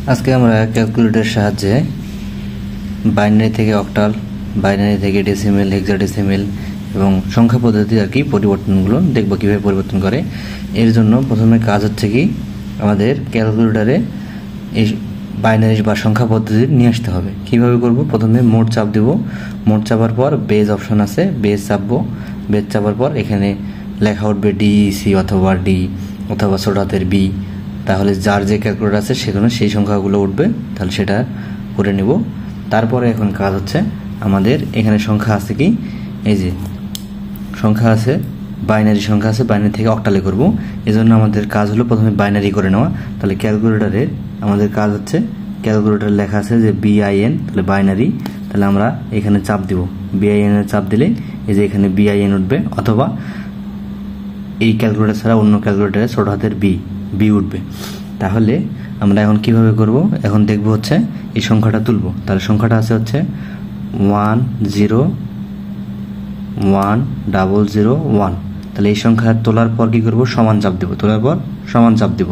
আজকে আমরা ক্যালকুলেটরের সাহায্যে বাইনারি থেকে অক্টাল, বাইনারি থেকে ডেসিমেল, হেক্সাডেসিমেল এবং সংখ্যা পদ্ধতি আর কি পরিবর্তনগুলো দেখব কীভাবে পরিবর্তন করে। এর জন্য প্রথমে কাজ হচ্ছে কি আমাদের ক্যালকুলেটরে এই বাইনারি বা সংখ্যা পদ্ধতি নিয়ে আসতে হবে। কীভাবে করব? প্রথমে মোড চাপ দেব, মোড চাপার পর বেজ অপশন আছে, বেজ চাপবো। বেজ চাপার পর এখানে লেখা উঠবে ডিইসি অথবা ডি অথবা ছোট হাতের বি। তাহলে যার যে ক্যালকুলেটর আছে সেখানে সেই সংখ্যাগুলো উঠবে, তাহলে সেটা করে নেব। তারপরে এখন কাজ হচ্ছে আমাদের এখানে সংখ্যা আছে কি, এই যে সংখ্যা আছে, বাইনারি সংখ্যা আছে, বাইনারি থেকে অক্টালে করব। এজন্য আমাদের কাজ হলো প্রথমে বাইনারি করে নেওয়া। তাহলে ক্যালকুলেটরের আমাদের কাজ হচ্ছে, ক্যালকুলেটর লেখা আছে যে বিআইএন, তাহলে বাইনারি, তাহলে আমরা এখানে চাপ দিব। বিআইএন এর চাপ দিলে এই যে এখানে বিআইএন উঠবে, অথবা এই ক্যালকুলেটর ছাড়া অন্য ক্যালকুলেটরে ছোট হাতের বি উঠবে। তাহলে আমরা এখন কিভাবে করব, এখন দেখব হচ্ছে এই সংখ্যাটা তুলব। তাহলে সংখ্যাটা আছে হচ্ছে 1010001। তাহলে এই সংখ্যা তোলার পর কি করব, সমান চাপ দেব। তোলার পর সমান চাপ দেব।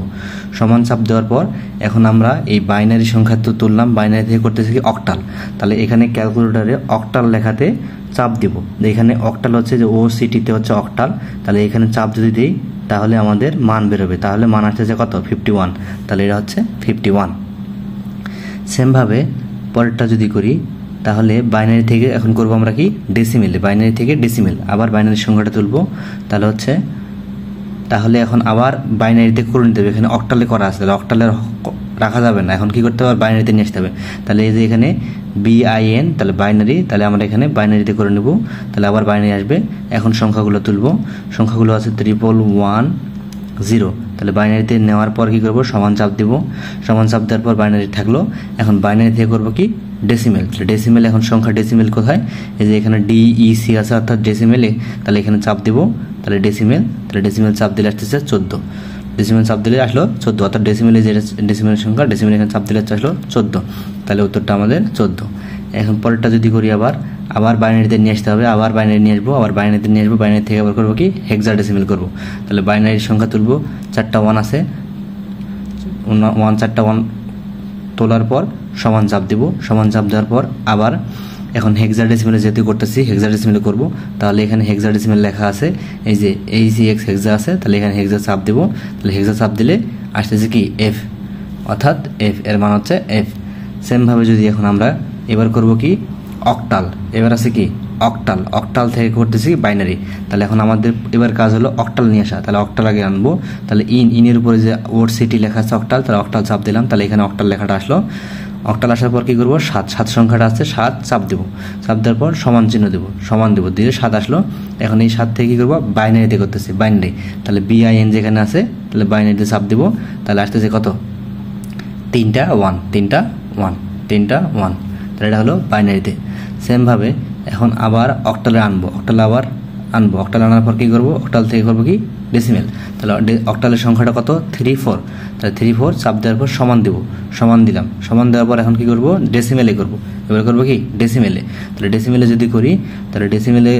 সমান চাপ দেওয়ার পর এখন আমরা এই বাইনারি সংখ্যা তো তুললাম, বাইনারি থেকে করতেছি কি অক্টাল। তাহলে এখানে ক্যালকুলেটরে অক্টাল লেখাতে চাপ দিব। এখানে অক্টাল হচ্ছে যে ও সিটিতে হচ্ছে অক্টাল। তাহলে এখানে চাপ যদি দিই তাহলে আমাদের মান বেরোবে। তাহলে মান আসছে কত, 51। তাহলে এটা হচ্ছে 51। সেমভাবে পরেরটা যদি করি, তাহলে বাইনারি থেকে এখন করব আমরা কি ডেসিমেলে, বাইনারি থেকে ডেসিমেল। আবার বাইনারি সংখ্যাটা তুলব। তাহলে এখন আবার বাইনারিতে করে নিতে হবে। এখানে অক্টালে করা আছে, তাহলে অক্টালে রাখা যাবে না। এখন কি করতে হবে, বাইনারিতে নিয়ে আসতে হবে। তাহলে এই যে এখানে বিআইএন, তাহলে বাইনারি, তাহলে আমরা এখানে বাইনারিতে করে নেব। তাহলে আবার বাইনারি আসবে। এখন সংখ্যাগুলো তুলব। সংখ্যাগুলো আছে 1110। তাহলে বাইনারিতে নেওয়ার পর কি করব, সমান চাপ দেব। সমান চাপ দেওয়ার পর বাইনারি থাকলো। এখন বাইনারি থেকে করব কি ডেসিমেল। তাহলে ডেসিমেল, এখন সংখ্যা ডেসিমেল কোথায়, এই যে এখানে ডিইসি আছে অর্থাৎ ডেসিমেলে। তাহলে এখানে চাপ দেব। তাহলে ডেসিমেল, তাহলে ডেসিমেল চাপ দিলে আসতেছে 14। ডেসিমেল চাপ দিলে আসলো 14, অর্থাৎ ডেসিমেলে যে ডেসিমেলের সংখ্যা, ডেসিমেল এখানে চাপ দিলে আসলো 14। তাহলে উত্তরটা আমাদের 14। এখন পরেরটা যদি করি, আবার বাইনারিতে নিয়ে আসতে হবে। আবার বাইনারি নিয়ে আসবো, আবার বাইনারিতে নিয়ে আসবো। বাইনারি থেকে আবার করবো কি হেক্সাডেসিমেল করবো। তাহলে বাইনারির সংখ্যা তুলবো, 4টা 1 আছে, 4টা 1 তোলার পর সমান চাপ দেব। সমান চাপ দেওয়ার পর আবার এখন হেক্সাডেসিমেলে যেহেতু করতেছি হেক্সাডেসিমেলে করব। তাহলে এখানে হেক্সাডেসিমেল লেখা আছে, এই যে এইচএক্স হেক্সা আছে। তাহলে এখানে হেক্সা চাপ দেব। তাহলে হেক্সা চাপ দিলে আসতেছে কি এফ, অর্থাৎ এফ এর মান হচ্ছে এফ। সেমভাবে যদি এখন আমরা এবার করব কি অক্টাল, এবার আছে কি অক্টাল। অক্টাল থেকে করতেছি বাইনারি। তাহলে এখন আমাদের এবার কাজ হলো অক্টাল নিয়ে আসা। তাহলে অক্টাল আগে আনবো। তাহলে ইনের উপরে যে ওর সিটি লেখা আছে অক্টাল, তাহলে অক্টাল চাপ দিলাম। তাহলে এখানে অক্টাল লেখাটা আসলো। অক্টাল আসার পর কি করবো, 7 সংখ্যাটা আছে, 7 চাপ দেবো। চাপ দেওয়ার পর সমান চিহ্ন দেবো, সমান দেবো দিয়ে 7 আসলো। এখন এই 7 থেকে কি করবো, বাইনারিতে করতেছি, বাইনারি। তাহলে বিআইএন যেখানে আছে, তাহলে বাইনারিতে চাপ দেবো। তাহলে আসতেছে কত, 3টা 1, 3টা 1, 3টা 1। তাহলে এটা হলো বাইনারিতে। সেমভাবে এখন আবার অক্টালে আনবো। অক্টালে আবার আনবো। অক্টাল আনার পর কি করবো, অক্টাল থেকে করবো কি ডেসিমেল। তাহলে অক্টালের সংখ্যাটা কত, 34। তাহলে 34 চাপ দেওয়ার পর সমান দেব। সমান দিলাম। সমান দেওয়ার পর এখন কি করব, ডেসিমেলে করব। এবার করবো কি ডেসিমেলে। তাহলে ডেসিমেলে যদি করি, তাহলে ডেসিমেলে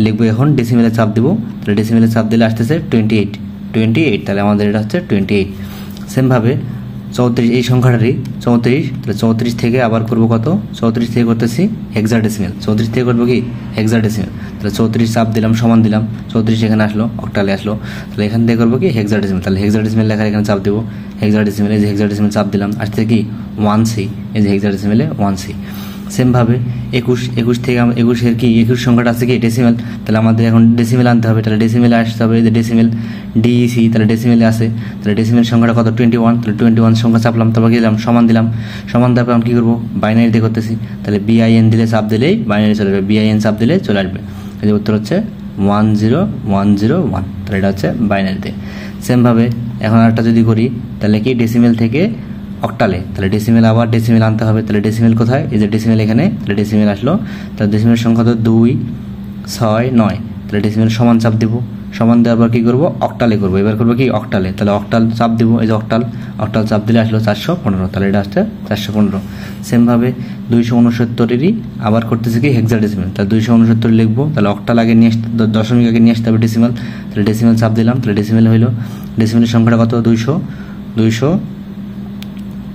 লিখবো। এখন ডেসিমেলে চাপ দেবো। তাহলে ডেসিমেলে চাপ দিলে আসতেছে 28। তাহলে আমাদের এটা হচ্ছে 28। সেমভাবে 34, এই সংখ্যাটারই 34। তাহলে 34 থেকে আবার করবো কত, 34 থেকে করতেছি হেক্সাডেসিমেল। 34 থেকে করবো কি হেক্সাডেসিমেল। তাহলে 34 চাপ দিলাম, সমান দিলাম। 34 এখানে আসলো, অক্টালে আসলো। তাহলে এখান থেকে করবো কি হেক্সাডেসিমেল। তাহলে হেক্সাডেসিমেল লেখার এখানে চাপ দেবো। হেক্সাডেসিমেল, এই যে হেক্সাডেসিমেল চাপ দিলাম, আসছে কি 1C। এই যে হেক্সাডেসিমেলে 1C। সেমভাবে 21 থেকে 21-এর কি 21 সংখ্যাটা আছে কি ডেসিমেল। তাহলে আমাদের এখন ডেসিমেল আনতে হবে। তাহলে ডেসিমেলে আসতে হবে, এই যে ডেসিমেল ডিইসি, তাহলে ডেসিমেলে আছে। তাহলে ডেসিমেল সংখ্যাটা কত, 21। তাহলে 21 সংখ্যা চাপলাম, তারপর কি দিলাম, সমান দিলাম। সমান দেওয়ার পর কি করবো, বাইনারিতে করতেছি। তাহলে বিআইএন দিলে চাপ দিলেই বাইনারি চলে যাবে, বিআইএন চাপ দিলে চলে আসবে। এই যে উত্তর হচ্ছে 10101। তাহলে এটা হচ্ছে বাইনারিতে। সেমভাবে এখন আরেকটা যদি করি, তাহলে কি ডেসিমেল থেকে অক্টালে। তাহলে ডেসিমেল, আবার ডেসিমেল আনতে হবে। তাহলে ডেসিমেল কোথায়, এই যে ডেসিমেল এখানে। তাহলে ডেসিমেল আসলো। তাহলে ডেসিমেল সংখ্যা তো 2, 6, 9। তাহলে ডেসিমেল সমান চাপ দেবো। সমান দেওয়ার পর কি করবো, অক্টালে করবো। এবার করবো কি অক্টালে। তাহলে অক্টাল চাপ দিব, এই যে অক্টাল চাপ দিলে আসলো 415। তাহলে এটা আসছে 415। সেমভাবে 269-এরই আবার করতেছে কি হেক্সাডেসিমেল। তাহলে 269 লিখবো। তাহলে অক্টাল আগে নিয়ে আসতে, দশমিক আগে নিয়ে আসতে হবে ডেসিমেল। তাহলে ডেসিমেল চাপ দিলাম। তাহলে ডেসিমেল হইলো, ডেসিমেলের সংখ্যাটা কত, 200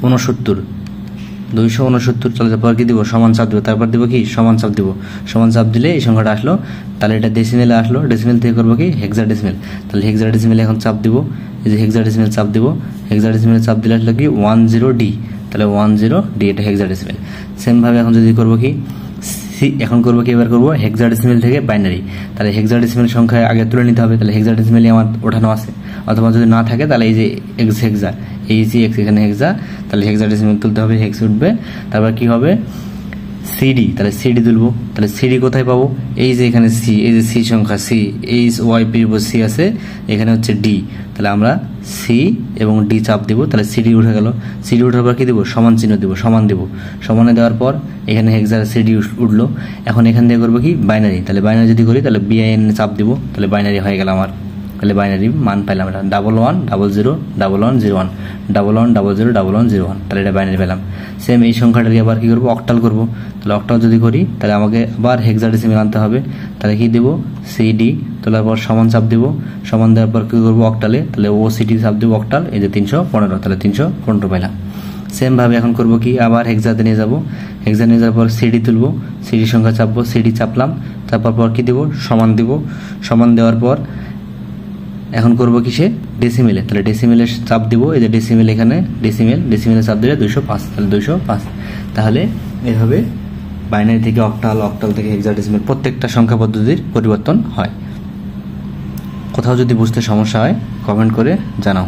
269 269 চলে যাওয়ার পর কি দিব সমান চাপ দিব, তারপর দিব কি সমান চাপ দিব, সমান চাপ দিলে এই সংখ্যাটা আসলো, তাহলে এটা ডেসিমেলে আসলো, ডেসিমেল থেকে করবো কি হেক্সাডেসিমেল, তাহলে হেক্সাডেসিমেলে এখন চাপ দিব, এই যে হেক্সাডেসিমেল চাপ দিব, হেক্সাডেসিমেলে চাপ দিলে আসলো কি 10D, তাহলে 10D এটা হেক্সাডেসিমেল। সেমভাবে এখন যদি করবো কি এখন করবো কি এবার করবো হেক্সাডেসিমেল থেকে বাইনারি, তাহলে হেক্সাডেসিমেল সংখ্যা আগে তুলে নিতে হবে, তাহলে হেক্সাডেসিমেলে আমার ওঠানো আছে, অথবা যদি না থাকে তাহলে এই যে হেক্সা এক্স এখানে হেক্সা, তাহলে হেক্সাডেসিমেল তুলতে হবে, হেক্স উঠবে, তারপর কি হবে সিডি, তাহলে সিডি তুলবো, তাহলে সিডি কোথায় পাবো, এই যে এখানে সি, এই যে সি সংখ্যা সি, এই ওয়াই পির উপর সি আছে, এখানে হচ্ছে ডি, তাহলে আমরা সি এবং ডি চাপ দিব, তাহলে সিডি উঠে গেল, সিডি উঠার পর কি দিব সমান চিহ্ন দিব, সমান দিব, সমানে দেওয়ার পর এখানে হেক্সার সিডি উঠলো, এখন এখান থেকে করবো কি বাইনারি, তাহলে বাইনারি যদি করি তাহলে বিআইএন চাপ দিব, তাহলে বাইনারি হয়ে গেল আমার, তাহলে বাইনারি মান পাইলাম এটা 11001101 11001101, তাহলে এটা বাইনারি পেলাম। সেম এই সংখ্যাটাকে আবার কি করবো অক্টাল করবো, তাহলে অক্টাল যদি করি তাহলে আমাকে আবার হেক্সাডেসিমেল আনতে হবে, তাহলে কি দেবো সিডি তোলার পর সমান চাপ দিব, সমান দেওয়ার পর কি করবো অক্টালে, তাহলে ও সিডি চাপ দেবো অক্টাল, এই যে 315, তাহলে 315 পাইলাম। সেম ভাবে এখন করবো কি আবার হেক্সাতে নিয়ে যাবো, হেক্সা নিয়ে যাওয়ার পর সিডি তুলবো, সিডি সংখ্যা চাপবো, সিডি চাপলাম, তারপর পর কি দিব সমান দিব, সমান দেওয়ার পর এখন করবো কিসে ডেসিমেলে, তাহলে ডেসিমেলে চাপ দিব, এই যে ডেসিমেল এখানে ডেসিমেলে চাপ দিলে 205, তাহলে 205, তাহলে এভাবে বাইনারি থেকে অক্টাল, অক্টাল থেকে হেক্সাডেসিমেল প্রত্যেকটা সংখ্যা পদ্ধতির পরিবর্তন হয়। কোথাও যদি বুঝতে সমস্যা হয় কমেন্ট করে জানাও।